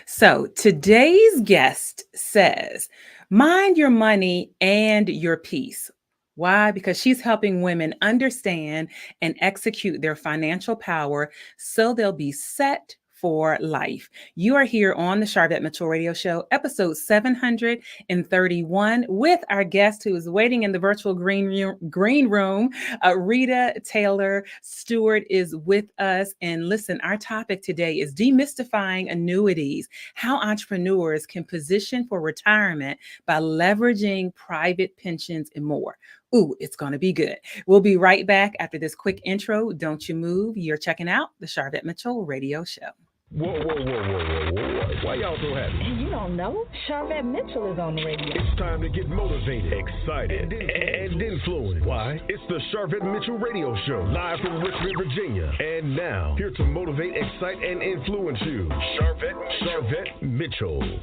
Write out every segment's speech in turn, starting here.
So today's guest says, mind your money and your peace. Why? Because she's helping women understand and execute their financial power so they'll be set for life. You are here on the Sharvette Mitchell Radio Show, episode 731, with our guest who is waiting in the virtual green room. Rita Taylor Stewart is with us. And listen, our topic today is demystifying annuities, how entrepreneurs can position for retirement by leveraging private pensions and more. Ooh, it's going to be good. We'll be right back after this quick intro. Don't you move. You're checking out the Sharvette Mitchell Radio Show. Whoa, whoa, whoa, whoa, whoa, whoa. Why y'all so happy? You don't know? Sharvette Mitchell is on the radio. It's time to get motivated, excited, and influenced. Why? It's the Sharvette Mitchell Radio Show, live from Richmond, Virginia. And now, here to motivate, excite, and influence you, Sharvette Mitchell.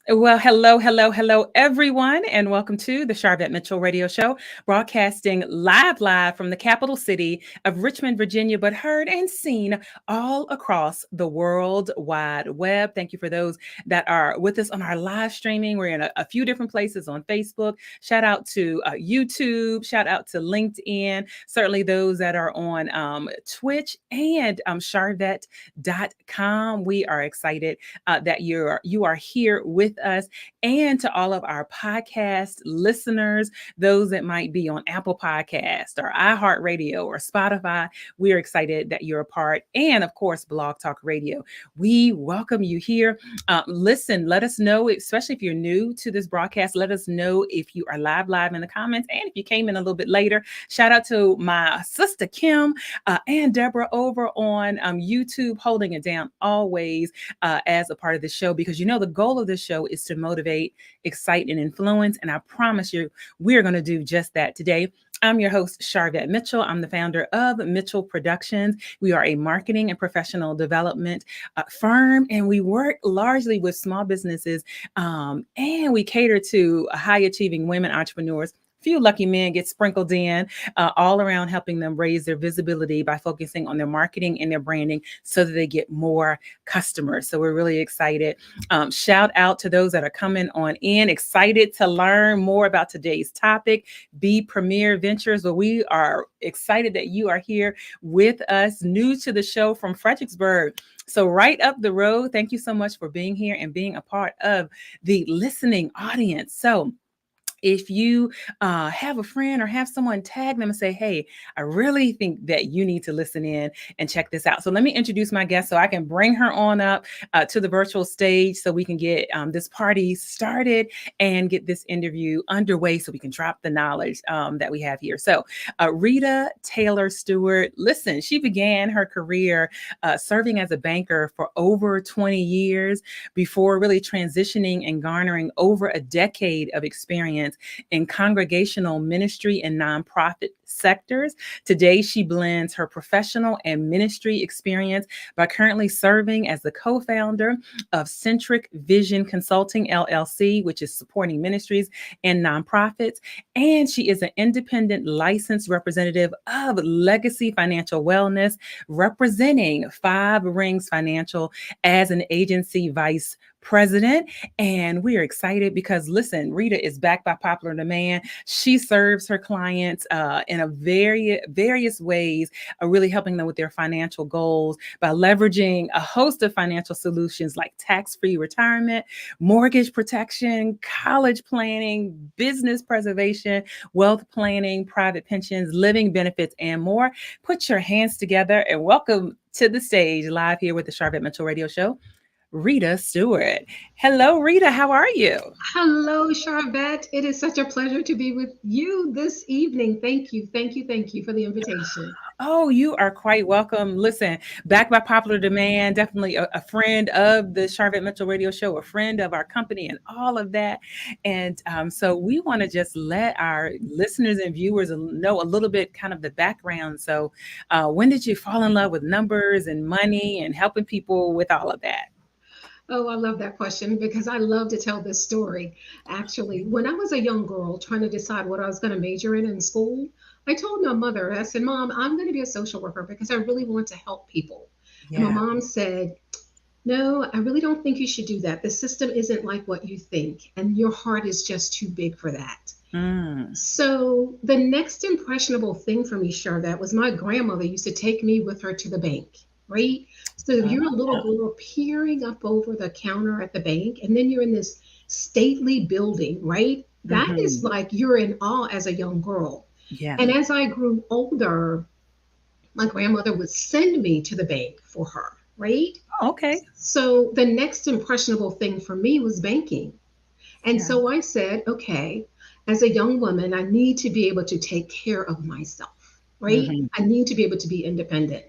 Well, hello, everyone, and welcome to the Sharvette Mitchell Radio Show, broadcasting live from the capital city of Richmond, Virginia, but heard and seen all across the World Wide Web. Thank you for those that are with us on our live streaming. We're in a few different places on Facebook. Shout out to YouTube. Shout out to LinkedIn. Certainly those that are on Twitch and Sharvette.com. We are excited that you are here with us, and to all of our podcast listeners, those that might be on Apple Podcast or iHeartRadio or Spotify. We're excited that you're a part, and of course, Blog Talk Radio. We welcome you here. Listen, let us know, especially if you're new to this broadcast, let us know if you are live in the comments, and if you came in a little bit later. Shout out to my sister Kim and Deborah over on YouTube, holding it down always as a part of the show, because the goal of this show is to motivate, excite, and influence. And I promise you, we're going to do just that today. I'm your host, Sharvette Mitchell. I'm the founder of Mitchell Productions. We are a marketing and professional development firm, and we work largely with small businesses, and we cater to high-achieving women entrepreneurs. Few lucky men get sprinkled in all around, helping them raise their visibility by focusing on their marketing and their branding so that they get more customers. So we're really excited. Shout out to those that are coming on in, excited to learn more about today's topic, Be Premier Ventures. Well, we are excited that you are here with us, new to the show from Fredericksburg. So right up the road, thank you so much for being here and being a part of the listening audience. So if you have a friend or have someone, tag them and say, hey, I really think that you need to listen in and check this out. So let me introduce my guest so I can bring her on up to the virtual stage so we can get this party started and get this interview underway so we can drop the knowledge that we have here. So Rita Taylor Stewart, listen, she began her career serving as a banker for over 20 years before really transitioning and garnering over a decade of experience in congregational ministry and nonprofit sectors. Today, she blends her professional and ministry experience by currently serving as the co-founder of Centric Vision Consulting, LLC, which is supporting ministries and nonprofits. And she is an independent licensed representative of Legacy Financial Wellness, representing Five Rings Financial as an agency vice president. And we are excited because, listen, Rita is backed by popular demand. She serves her clients in a various ways, really helping them with their financial goals by leveraging a host of financial solutions like tax-free retirement, mortgage protection, college planning, business preservation, wealth planning, private pensions, living benefits, and more. Put your hands together and welcome to the stage, live here with the Sharvette Mitchell Radio Show, Rita Stewart. Hello, Rita. How are you? Hello, Sharvette. It is such a pleasure to be with you this evening. Thank you for the invitation. Oh, you are quite welcome. Listen, backed by popular demand, definitely a friend of the Sharvette Mitchell Radio Show, a friend of our company and all of that. And so we want to just let our listeners and viewers know a little bit kind of the background. So when did you fall in love with numbers and money and helping people with all of that? Oh, I love that question because I love to tell this story. Actually, when I was a young girl trying to decide what I was going to major in school, I told my mother, I said, Mom, I'm going to be a social worker because I really want to help people. And my Yeah. mom said, no, I really don't think you should do that. The system isn't like what you think, and your heart is just too big for that. Mm. So the next impressionable thing for me, Sharvette, was my grandmother used to take me with her to the bank, right? So you're a little Oh, girl peering up over the counter at the bank, and then you're in this stately building, right? That is mhm. like you're in awe as a young girl. Yeah. And as I grew older, my grandmother would send me to the bank for her, right? Okay. So the next impressionable thing for me was banking. And Yeah. so I said, okay, as a young woman, I need to be able to take care of myself, right? Mhm. I need to be able to be independent.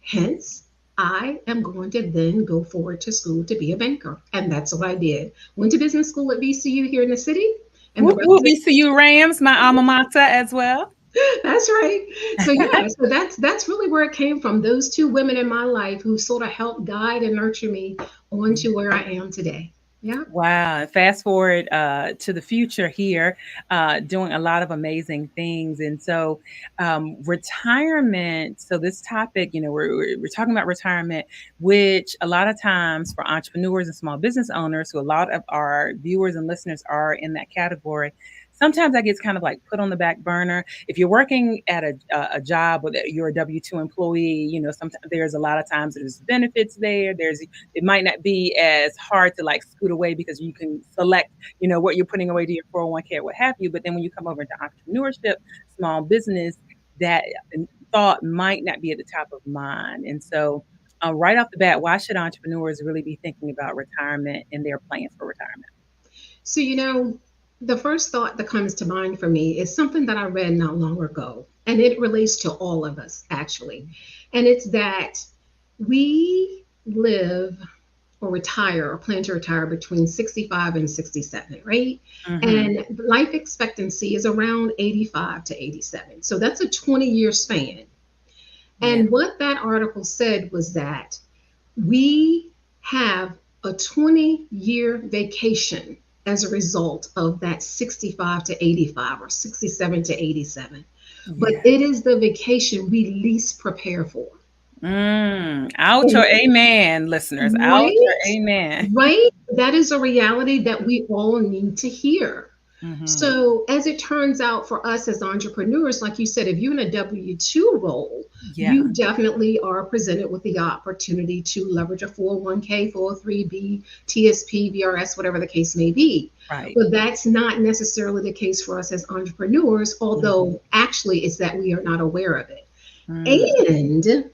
Hence, I am going to then go forward to school to be a banker. And that's what I did. Went to business school at VCU here in the city. And the Whoop, rest whoop, of it, VCU Rams, my alma mater as well. that's right. So yeah, so that's really where it came from. Those two women in my life who sort of helped guide and nurture me on to where I am today. Yeah. Wow. Fast forward to the future here, doing a lot of amazing things. And so, retirement. So, this topic, we're talking about retirement, which a lot of times for entrepreneurs and small business owners, who a lot of our viewers and listeners are in that category. Sometimes that gets kind of like put on the back burner. If you're working at a job or that you're a W-2 employee, sometimes there's a lot of times there's benefits there. It might not be as hard to like scoot away because you can select, what you're putting away to your 401k or what have you. But then when you come over into entrepreneurship, small business, that thought might not be at the top of mind. And so, right off the bat, why should entrepreneurs really be thinking about retirement and their plans for retirement? So, the first thought that comes to mind for me is something that I read not long ago, and it relates to all of us actually. And it's that we live or retire or plan to retire between 65 and 67, right? Mm-hmm. And life expectancy is around 85 to 87. So that's a 20-year span. Yeah. And what that article said was that we have a 20-year vacation as a result of that 65 to 85 or 67 to 87. But Yeah. it is the vacation we least prepare for. Out your amen, listeners. Out your Right? amen. Right? That is a reality that we all need to hear. Mm-hmm. So, as it turns out for us as entrepreneurs, like you said, if you're in a W 2 role, Yeah. you definitely are presented with the opportunity to leverage a 401k, 403b, TSP, VRS, whatever the case may be. Right. But that's not necessarily the case for us as entrepreneurs, Mm-hmm. although actually it's that we are not aware of it. Mm. And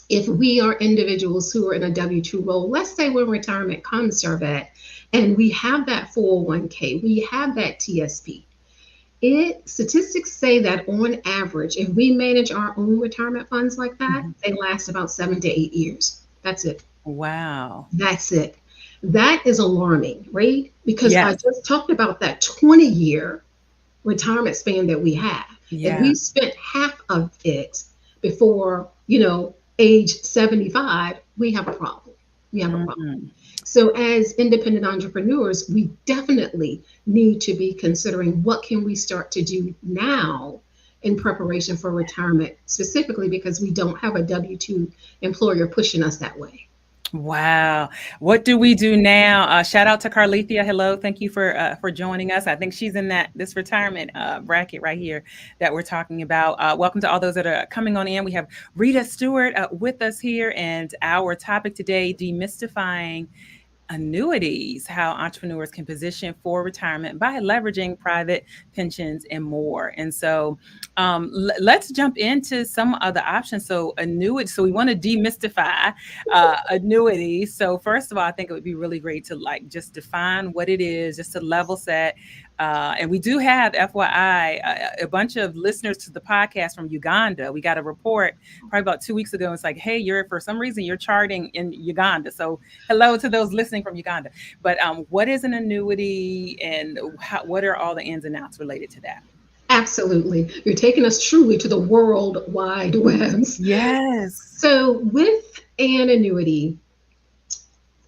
if we are individuals who are in a W 2 role, let's say when retirement comes, Sharvette, and we have that 401k, we have that TSP. Statistics say that on average, if we manage our own retirement funds like that, Mm-hmm. they last about 7 to 8 years. That's it. Wow. That's it. That is alarming, right? Because I Yes. just talked about that 20-year retirement span that we have. If Yeah. we spent half of it before, age 75, we have a problem. We have a problem. Mhm. So as independent entrepreneurs, we definitely need to be considering what can we start to do now in preparation for retirement, specifically because we don't have a W-2 employer pushing us that way. Wow. What do we do now? Shout out to Carlethia. Hello. Thank you for joining us. I think she's in this retirement bracket right here that we're talking about. Welcome to all those that are coming on in. We have Rita Stewart with us here, and our topic today, demystifying annuities, how entrepreneurs can position for retirement by leveraging private pensions and more. And so let's jump into some of the options. So annuity, so we want to demystify annuities. So first of all, I think it would be really great to like just define what it is, just to level set. And we do have, FYI, a bunch of listeners to the podcast from Uganda. We got a report probably about 2 weeks ago. It's like, hey, for some reason you're charting in Uganda. So hello to those listening from Uganda. But what is an annuity, and what are all the ins and outs related to that? Absolutely. You're taking us truly to the world wide webs. Yes. So with an annuity,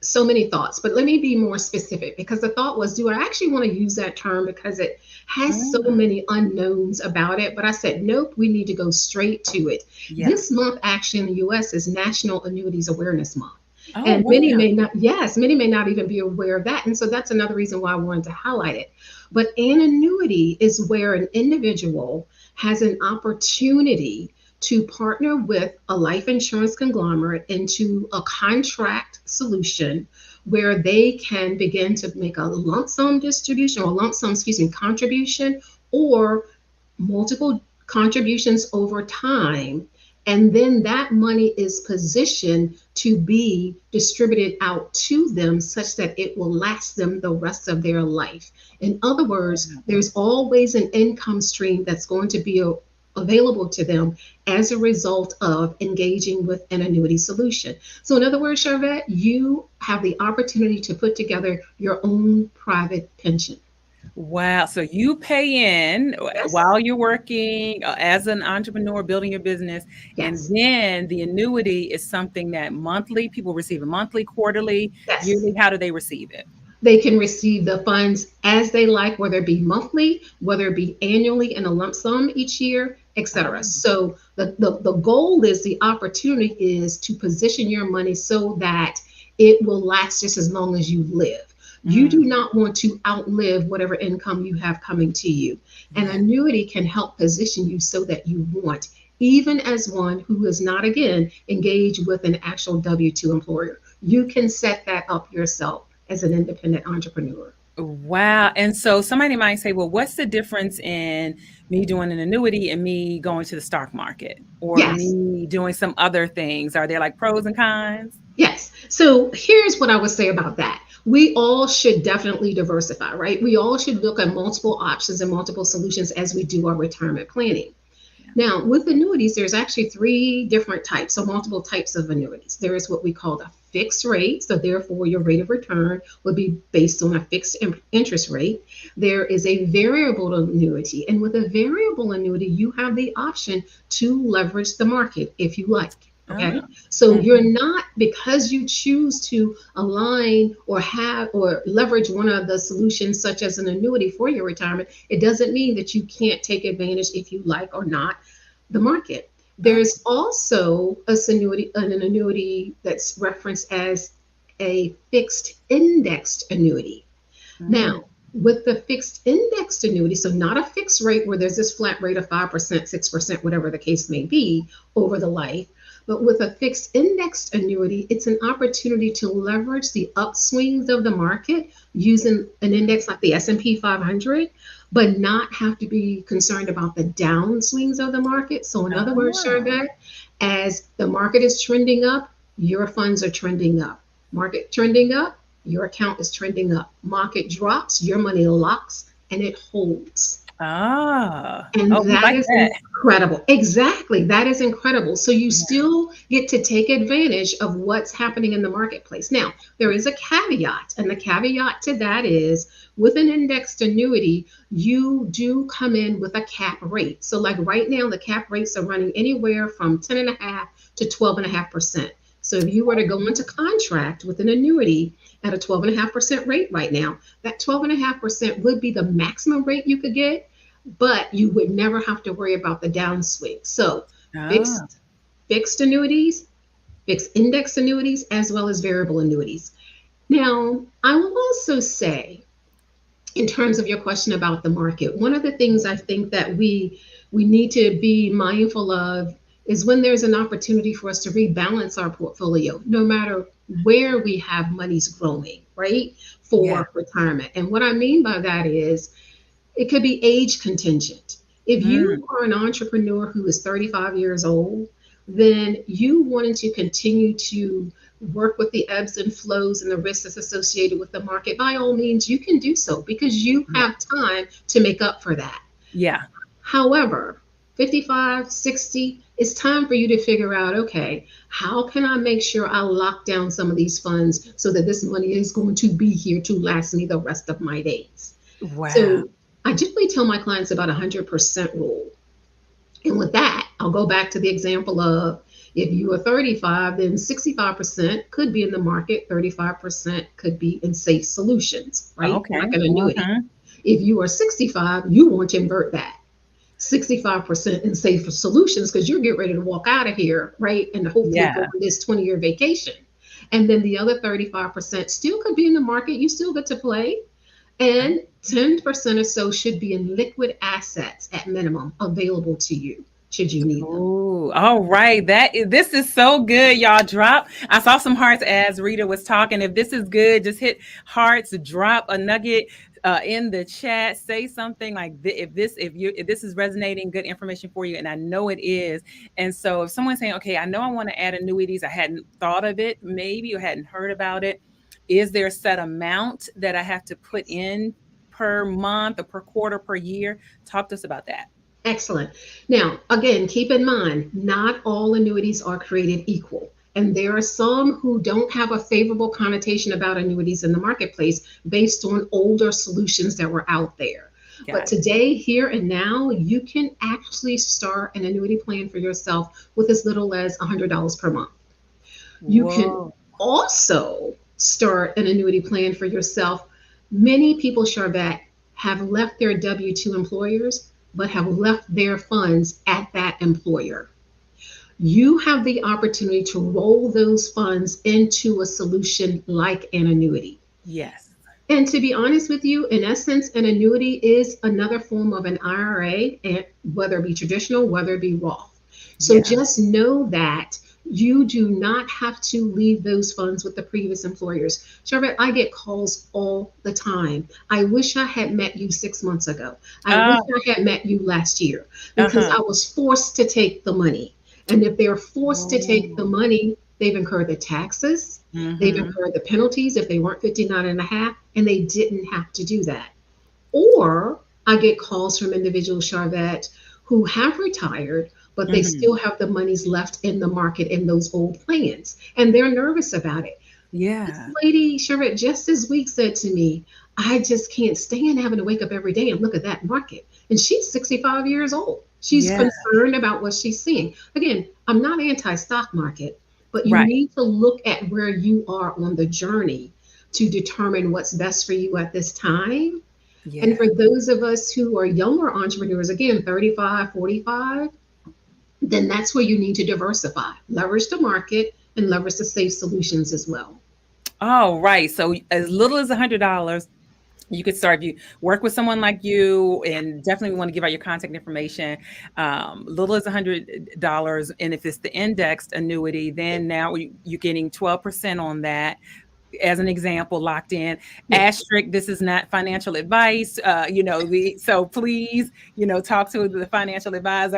so many thoughts, but let me be more specific, because the thought was, do I actually want to use that term because it has so many unknowns about it? But I said, nope, we need to go straight to it. Yeah. This month actually in the US is National Annuities Awareness Month. Oh, And wow. many may not even be aware of that. And so that's another reason why I wanted to highlight it. But an annuity is where an individual has an opportunity to partner with a life insurance conglomerate into a contract solution where they can begin to make a lump sum distribution, or lump sum, contribution, or multiple contributions over time. And then that money is positioned to be distributed out to them such that it will last them the rest of their life. In other words, there's always an income stream that's going to be available to them as a result of engaging with an annuity solution. So in other words, Sharvette, you have the opportunity to put together your own private pension. Wow. So you pay in Yes. while you're working as an entrepreneur, building your business. Yes. And then the annuity is something that monthly people receive, a monthly, quarterly, Yes. yearly. How do they receive it? They can receive the funds as they like, whether it be monthly, whether it be annually in a lump sum each year, etc. So the goal is, the opportunity is to position your money so that it will last just as long as you live. You do not want to outlive whatever income you have coming to you. An annuity can help position you so that you want, even as one who is not, again, engaged with an actual W-2 employer. You can set that up yourself as an independent entrepreneur. Wow. And so somebody might say, well, what's the difference in me doing an annuity and me going to the stock market, or Yes. me doing some other things? Are there like pros and cons? Yes. So here's what I would say about that. We all should definitely diversify, right? We all should look at multiple options and multiple solutions as we do our retirement planning. Now, with annuities, there's actually three different types, so multiple types of annuities. There is what we call the fixed rate, so therefore your rate of return would be based on a fixed interest rate. There is a variable annuity, and with a variable annuity, you have the option to leverage the market if you like. Okay, so you're not, because you choose to align or have or leverage one of the solutions such as an annuity for your retirement, it doesn't mean that you can't take advantage, if you like or not, the market. There's also an annuity that's referenced as a fixed indexed annuity. Now, with the fixed indexed annuity, so not a fixed rate where there's this flat rate of 5%, 6%, whatever the case may be over the life, but with a fixed indexed annuity, it's an opportunity to leverage the upswings of the market using an index like the S&P 500, but not have to be concerned about the downswings of the market. So in other words, Sharvette, as the market is trending up, your funds are trending up. Market trending up, your account is trending up. Market drops, your money locks, and it holds. And that is incredible. Exactly. That is incredible. So you still get to take advantage of what's happening in the marketplace. Now, there is a caveat, and the caveat to that is, with an indexed annuity, you do come in with a cap rate. So like right now, the cap rates are running anywhere from 10.5% to 12.5%. So if you were to go into contract with an annuity at a 12.5% rate right now, that 12.5% would be the maximum rate you could get, but you would never have to worry about the downswing. So fixed annuities, fixed index annuities, as well as variable annuities. Now, I will also say, in terms of your question about the market, one of the things I think that we need to be mindful of is when there's an opportunity for us to rebalance our portfolio, no matter where we have monies growing, right, for retirement. And what I mean by that is, it could be age contingent. If you are an entrepreneur who is 35 years old, then you wanting to continue to work with the ebbs and flows and the risks that's associated with the market, by all means, you can do so, because you have time to make up for that. However, 55, 60, it's time for you to figure out, okay, how can I make sure I lock down some of these funds so that this money is going to be here to last me the rest of my days? So I generally tell my clients about 100% rule. And with that, I'll go back to the example of, If you are 35, then 65% could be in the market, 35% could be in safe solutions, right? Okay. Like an annuity. Mhm. If you are 65, you want to invert that. 65% in safe solutions because you're getting ready to walk out of here, right? And hopefully go Yeah. on this 20-year vacation. And then the other 35% still could be in the market. You still get to play. And 10% or so should be in liquid assets at minimum available to you should you need them. Oh, all right. This is so good. Y'all drop. I saw some hearts as Rita was talking. If this is good, just hit hearts, drop a nugget in the chat. Say something like if this is resonating, good information for you, and I know it is. And so if someone's saying, okay, I know I want to add annuities, I hadn't thought of it, maybe, or hadn't heard about it. Is there a set amount that I have to put in per month or per quarter, per year? Talk to us about that. Excellent. Now, again, keep in mind, not all annuities are created equal. And there are some who don't have a favorable connotation about annuities in the marketplace based on older solutions that were out there. But Got it. today, here and now, you can actually start an annuity plan for yourself with as little as $100 per month. You can Whoa. also start an annuity plan for yourself. Many people, Sharvette, have left their W 2 employers, but have left their funds at that employer. You have the opportunity to roll those funds into a solution like an annuity. Yes. And to be honest with you, in essence, an annuity is another form of an IRA, and whether it be traditional, whether it be Roth. So Yeah. just know that you do not have to leave those funds with the previous employers. Charlotte, I get calls all the time. I wish I had met you 6 months ago. I wish Uh, I had met you last year because uh-huh. I was forced to take the money. And if they're forced to take the Oh. money, they've incurred the taxes, they've Mm-hmm. incurred the penalties if they weren't 59 and a half, and they didn't have to do that. Or I get calls from individuals, Charvette, who have retired, but they Mm-hmm. still have the monies left in the market in those old plans. And they're nervous about it. This Yeah. lady, Charvette, just this week said to me, I just can't stand having to wake up every day and look at that market. And she's 65 years old. She's Yeah. concerned about what she's seeing. Again, I'm not anti stock market, but you Right. need to look at where you are on the journey to determine what's best for you at this time. And Yeah. for those of us who are younger entrepreneurs, again, 35, 45, then that's where you need to diversify, leverage the market, and leverage the safe solutions as well. Oh, right. So as little as $100, you could start. If you work with someone like you, and definitely want to give out your contact information, little as $100. And if it's the indexed annuity, then now you're getting 12% on that. As an example, locked in. Yes. Asterisk, this is not financial advice. So please, talk to the financial advisor.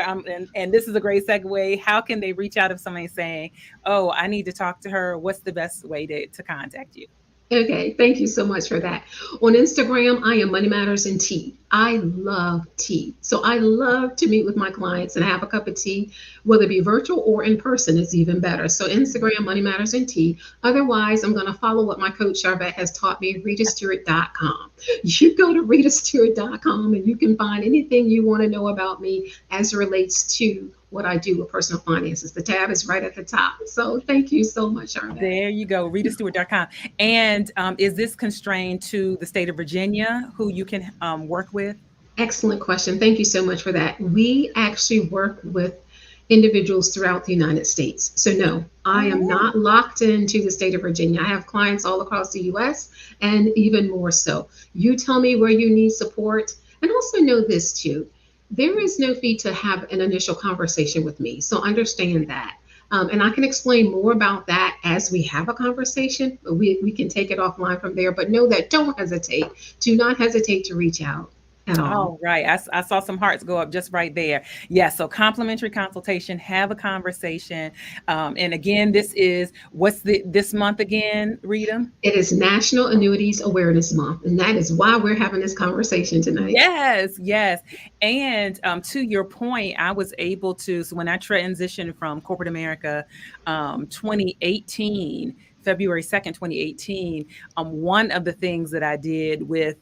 And this is a great segue. How can they reach out if somebody's saying, oh, I need to talk to her? What's the best way to contact you? Okay, thank you so much for that. On Instagram, I am Money Matters and Tea. I love tea. So I love to meet with my clients and have a cup of tea, whether it be virtual or in person is even better. So Instagram, Money Matters and Tea. Otherwise, I'm going to follow what my coach Sharvette has taught me, RitaStewart.com. You go to RitaStewart.com and you can find anything you want to know about me as it relates to what I do with personal finances. The tab is right at the top. So thank you so much, Sharvette. There you go, RitaStewart.com. And is this constrained to the state of Virginia, who you can work with? Excellent question. Thank you so much for that. We actually work with individuals throughout the United States. So, no, I All am right. not locked into the state of Virginia. I have clients all across the US and even more so. You tell me where you need support. And also know this too, there is no fee to have an initial conversation with me. So, understand that. And I can explain more about that as we have a conversation. We can take it offline from there. But know that don't hesitate. Do not hesitate to reach out at all. Oh, right. I saw some hearts go up just right there. Yeah. So complimentary consultation, have a conversation. And again, what's this month again, Rita? It is National Annuities Awareness Month, and that is why we're having this conversation tonight. Yes, yes. And to your point, I was able to, so when I transitioned from corporate America, 2018, February 2nd, 2018, one of the things that I did with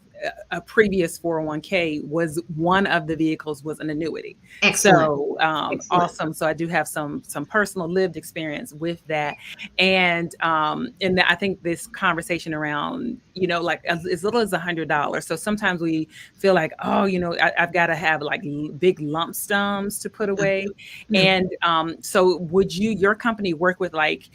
a previous 401k was one of the vehicles was an annuity. Excellent. So Excellent. awesome. So I do have some personal lived experience with that. And I think this conversation around, like as little as $100. So sometimes we feel like, oh, I've got to have like big lump sums to put away. No. And so would your company work with like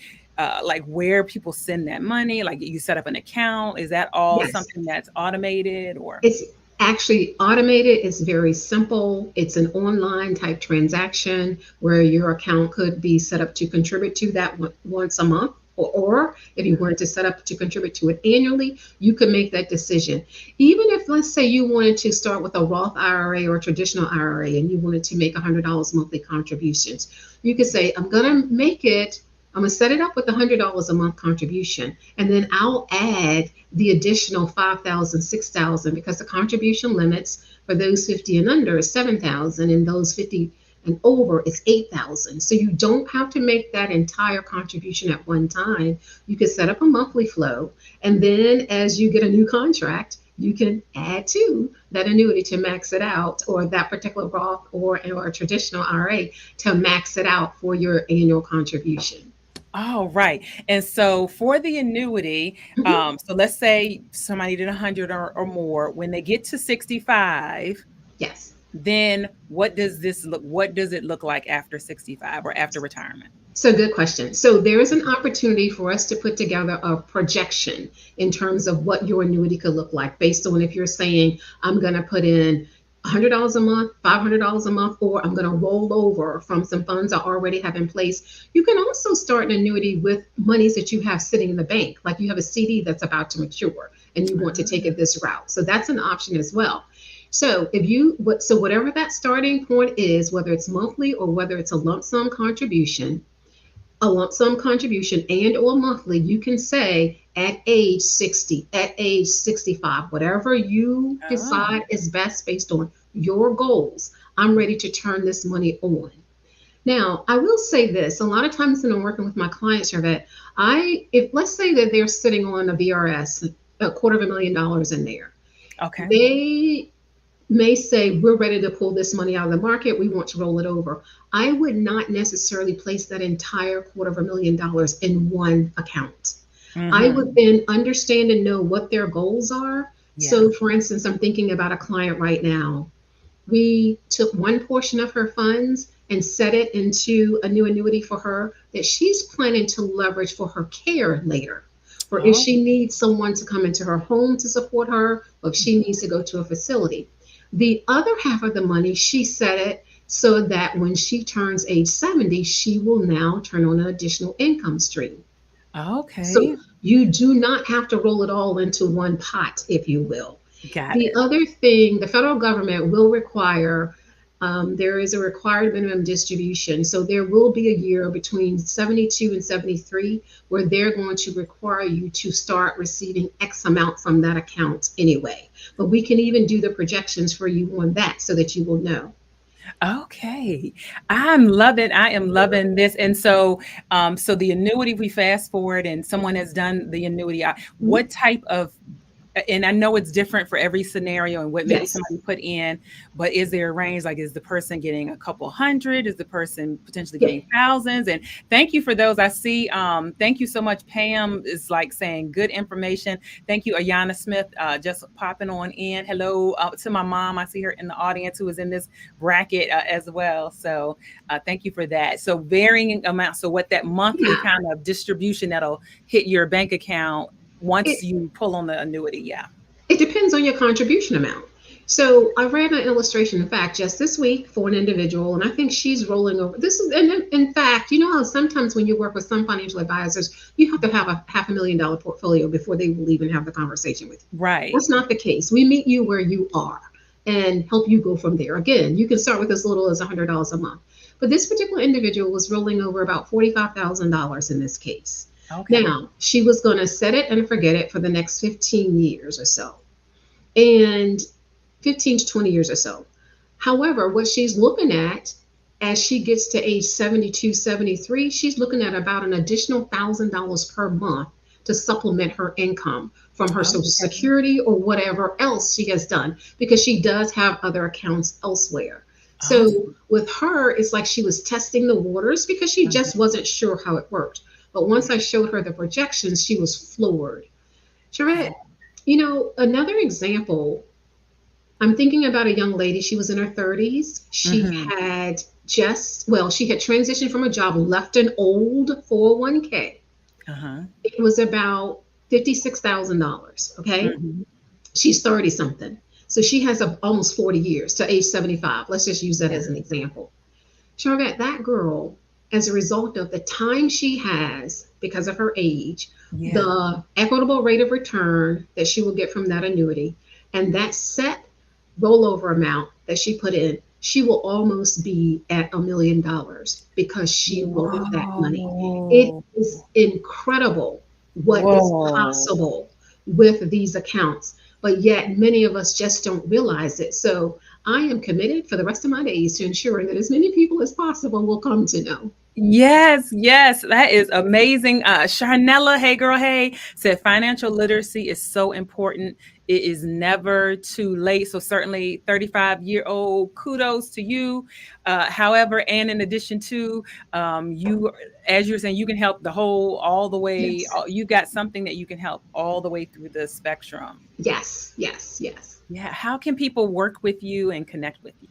where people send that money? Like you set up an account? Is that all Yes. something that's automated or? It's actually automated. It's very simple. It's an online type transaction where your account could be set up to contribute to that once a month. Or if you wanted to set up to contribute to it annually, you could make that decision. Even if, let's say, you wanted to start with a Roth IRA or traditional IRA and you wanted to make $100 monthly contributions, you could say, I'm going to set it up with $100 a month contribution, and then I'll add the additional $5,000, $6,000, because the contribution limits for those 50 and under is $7,000, and those 50 and over is $8,000. So you don't have to make that entire contribution at one time. You can set up a monthly flow, and then as you get a new contract, you can add to that annuity to max it out, or that particular Roth or a traditional IRA to max it out for your annual contribution. Oh, right. And so for the annuity, so let's say somebody did 100 or more, when they get to 65, Yes. then what does it look like after 65 or after retirement? So good question. So there is an opportunity for us to put together a projection in terms of what your annuity could look like based on if you're saying, I'm going to put in $100 a month, $500 a month, or I'm going to roll over from some funds I already have in place. You can also start an annuity with monies that you have sitting in the bank, like you have a CD that's about to mature and you want to take it this route. So that's an option as well. So whatever that starting point is, whether it's monthly or whether it's a lump sum contribution and or monthly, you can say at age 60, at age 65, whatever you decide is best based on your goals, I'm ready to turn this money on. Now, I will say this, a lot of times when I'm working with my clients, Sharvette, if let's say that they're sitting on a VRS, $250,000 in there. Okay. They may say, we're ready to pull this money out of the market. We want to roll it over. I would not necessarily place that entire $250,000 in one account. Mm-hmm. I would then understand and know what their goals are. Yeah. So for instance, I'm thinking about a client right now. We took one portion of her funds and set it into a new annuity for her that she's planning to leverage for her care later. Or if she needs someone to come into her home to support her, or if she needs to go to a facility. The other half of the money, she set it so that when she turns age 70, she will now turn on an additional income stream. Okay. So you do not have to roll it all into one pot, if you will. Got it. The other thing, the federal government will require, there is a required minimum distribution. So there will be a year between 72 and 73 where they're going to require you to start receiving X amount from that account anyway. But we can even do the projections for you on that so that you will know. Okay. I am loving this. And so, so the annuity, we fast forward and someone has done the annuity. What type of, and I know it's different for every scenario and what maybe somebody put in, but is there a range? Like, is the person getting a couple hundred? Is the person potentially getting thousands? And thank you for those. I see. Thank you so much. Pam is like saying good information. Thank you, Ayana Smith, just popping on in. Hello to my mom. I see her in the audience who is in this bracket as well. So thank you for that. So varying amounts. So what that monthly kind of distribution that'll hit your bank account once you pull on the annuity. Yeah. It depends on your contribution amount. So I ran an illustration, in fact, just this week for an individual, and I think she's rolling over. This is, and in fact, you know how sometimes when you work with some financial advisors, you have to have a $500,000 portfolio before they will even have the conversation with you. Right. That's not the case. We meet you where you are and help you go from there. Again, you can start with as little as $100 a month. But this particular individual was rolling over about $45,000 in this case. Okay. Now, she was going to set it and forget it for the next 15 years or so, and 15 to 20 years or so. However, what she's looking at as she gets to age 72, 73, she's looking at about an additional $1,000 per month to supplement her income from her Social Okay. Security or whatever else she has done, because she does have other accounts elsewhere. So Awesome. with her, it's like she was testing the waters because she just wasn't sure how it worked. But once I showed her the projections, she was floored. Okay. Sharette, another example, I'm thinking about a young lady. She was in her 30s. Mm-hmm. She had transitioned from a job, left an old 401k. Uh-huh. It was about $56,000. Okay. Mm-hmm. She's 30 something. So she has almost 40 years to age 75. Let's just use that Yeah. as an example. Charlotte, that girl, as a result of the time she has because of her age, Yeah. the equitable rate of return that she will get from that annuity, and that set rollover amount that she put in, she will almost be at $1 million because she will have that money. It Whoa. is incredible what is Whoa. possible with these accounts, but yet many of us just don't realize it. So I am committed for the rest of my days to ensuring that as many people as possible will come to know. Yes, yes, that is amazing. Sharnella, hey girl, hey, said financial literacy is so important. It is never too late. So certainly 35-year-old, kudos to you. However, and in addition to you, as you're saying, you can help the whole all the way. Yes, You got something that you can help all the way through the spectrum. yes, yes, yes. Yeah. How can people work with you and connect with you?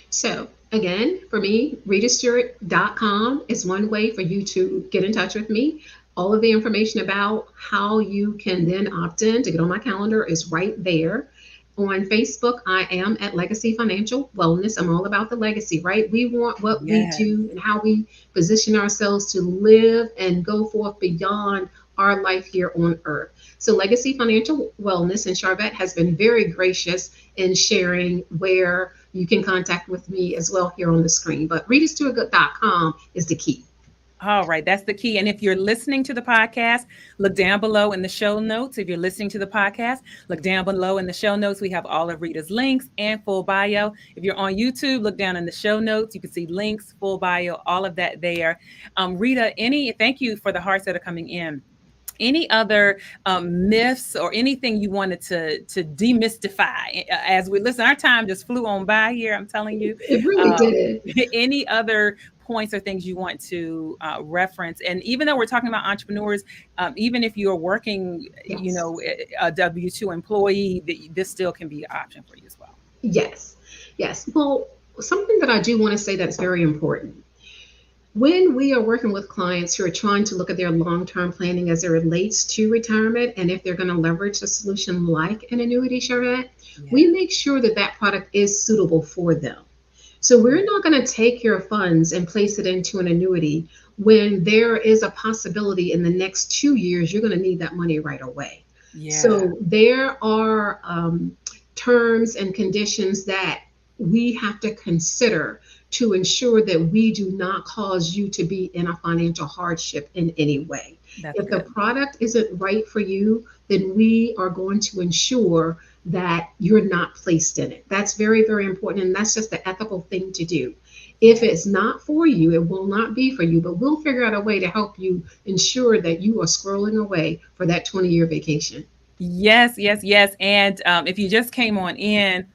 So again, for me, RitaStewart.com is one way for you to get in touch with me. All of the information about how you can then opt in to get on my calendar is right there. On Facebook, I am at Legacy Financial Wellness. I'm all about the legacy, right? We want what we Yeah. do and how we position ourselves to live and go forth beyond our life here on earth. So, Legacy Financial Wellness, and Sharvette has been very gracious in sharing where you can contact with me as well here on the screen. But RitaStewart.com is the key. All right, that's the key. And if you're listening to the podcast, look down below in the show notes. If you're listening to the podcast, look down below in the show notes. We have all of Rita's links and full bio. If you're on YouTube, look down in the show notes. You can see links, full bio, all of that there. Rita, thank you for the hearts that are coming in. Any other myths or anything you wanted to demystify as we listen? Our time just flew on by here. I'm telling you. It really Um, did. any other points or things you want to reference? And even though we're talking about entrepreneurs, even if you're working, Yes. a W-2 employee, this still can be an option for you as well. Yes. Yes. Well, something that I do want to say that's very important. When we are working with clients who are trying to look at their long-term planning as it relates to retirement, and if they're going to leverage a solution like an annuity, Charette, Yeah. we make sure that that product is suitable for them. So we're not going to take your funds and place it into an annuity when there is a possibility in the next 2 years you're going to need that money right away. Yeah. So there are terms and conditions that we have to consider to ensure that we do not cause you to be in a financial hardship in any way. That's If the good. product isn't right for you, then we are going to ensure that you're not placed in it. That's very, very important. And that's just the ethical thing to do. If it's not for you, it will not be for you, but we'll figure out a way to help you ensure that you are squirreling away for that 20-year vacation. Yes, yes, yes. And if you just came on in,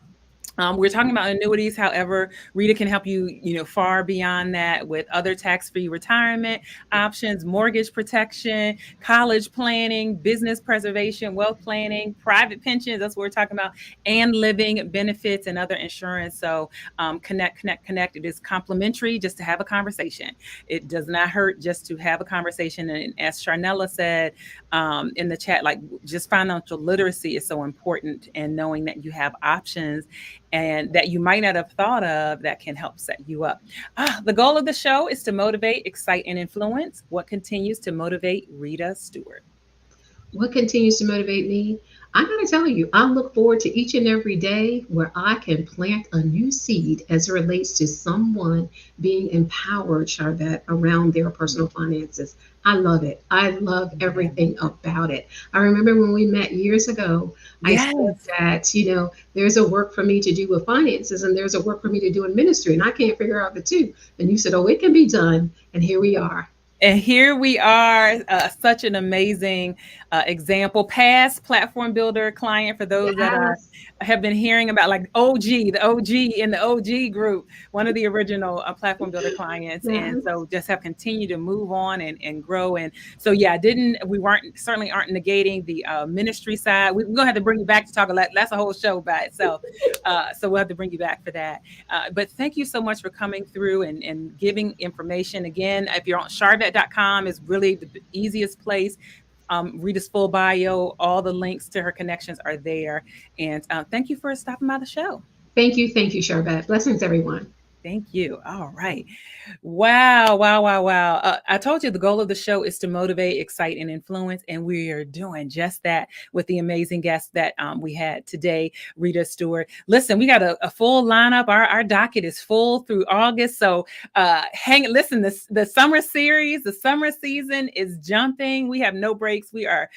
we're talking about annuities. However, Rita can help you, far beyond that with other tax-free retirement options, mortgage protection, college planning, business preservation, wealth planning, private pensions. That's what we're talking about, and living benefits and other insurance. So connect. It is complimentary just to have a conversation. It does not hurt just to have a conversation. And as Sharnella said in the chat, like just financial literacy is so important, and knowing that you have options and that you might not have thought of that can help set you up. The goal of the show is to motivate, excite, and influence. What continues to motivate Rita Stewart? What continues to motivate me? I got to tell you, I look forward to each and every day where I can plant a new seed as it relates to someone being empowered, Sharvette, around their personal finances. I love it. I love everything about it. I remember when we met years ago, I Yes. said that, there's a work for me to do with finances and there's a work for me to do in ministry, and I can't figure out the two. And you said, oh, it can be done. And here we are. And here we are, such an amazing example, past platform builder client for those that Yes. have been hearing about, like the OG in the OG group, one of the original platform builder clients. And Yes. so just have continued to move on and grow. And so, yeah, certainly aren't negating the ministry side. We're going to have to bring you back to talk about that's a whole show by itself. So we'll have to bring you back for that. But thank you so much for coming through and giving information. Again, if you're on Sharvette.com, is really the easiest place. Rita's full bio, all the links to her connections are there. And thank you for stopping by the show. Thank you. Thank you, Sharvette. Blessings, everyone. Thank you. All right. Wow. I told you the goal of the show is to motivate, excite, and influence. And we are doing just that with the amazing guest that we had today, Rita Stewart. Listen, we got a full lineup. Our docket is full through August. So listen, the summer series, the summer season is jumping. We have no breaks. We are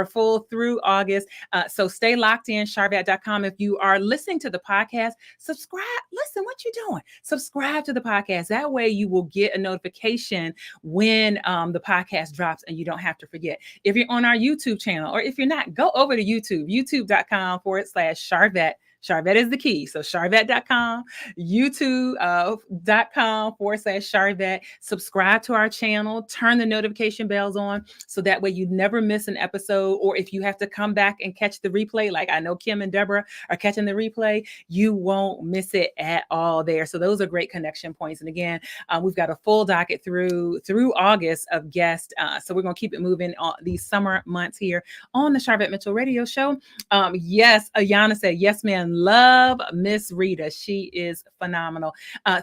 full through August. So stay locked in, Sharvette.com. If you are listening to the podcast, subscribe. Listen, what you doing? Subscribe to the podcast. That way you will get a notification when the podcast drops and you don't have to forget. If you're on our YouTube channel, or if you're not, go over to YouTube, youtube.com/Sharvette. Sharvette is the key. So Sharvette.com, youtube.com/Sharvette. Subscribe to our channel, turn the notification bells on so that way you never miss an episode. Or if you have to come back and catch the replay, like I know Kim and Deborah are catching the replay, you won't miss it at all there. So those are great connection points. And again, we've got a full docket through August of guests. So we're going to keep it moving on these summer months here on the Sharvette Mitchell Radio Show. Yes, Ayana said, yes, ma'am. Love Miss Rita. She is phenomenal.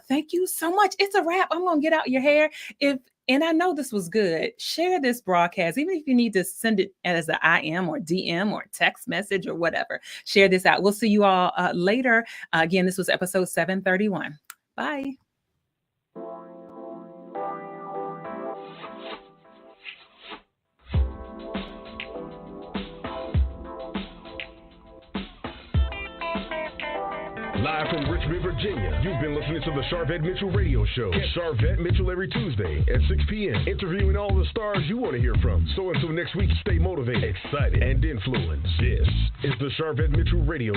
Thank you so much. It's a wrap. I'm going to get out your hair. And I know this was good. Share this broadcast, even if you need to send it as an IM or DM or text message or whatever. Share this out. We'll see you all later. Again, this was episode 731. Bye. Live from Richmond, Virginia, you've been listening to the Sharvette Mitchell Radio Show. Get Sharvette Mitchell every Tuesday at 6 p.m. interviewing all the stars you want to hear from. So until next week, stay motivated, excited, and influenced. This is the Sharvette Mitchell Radio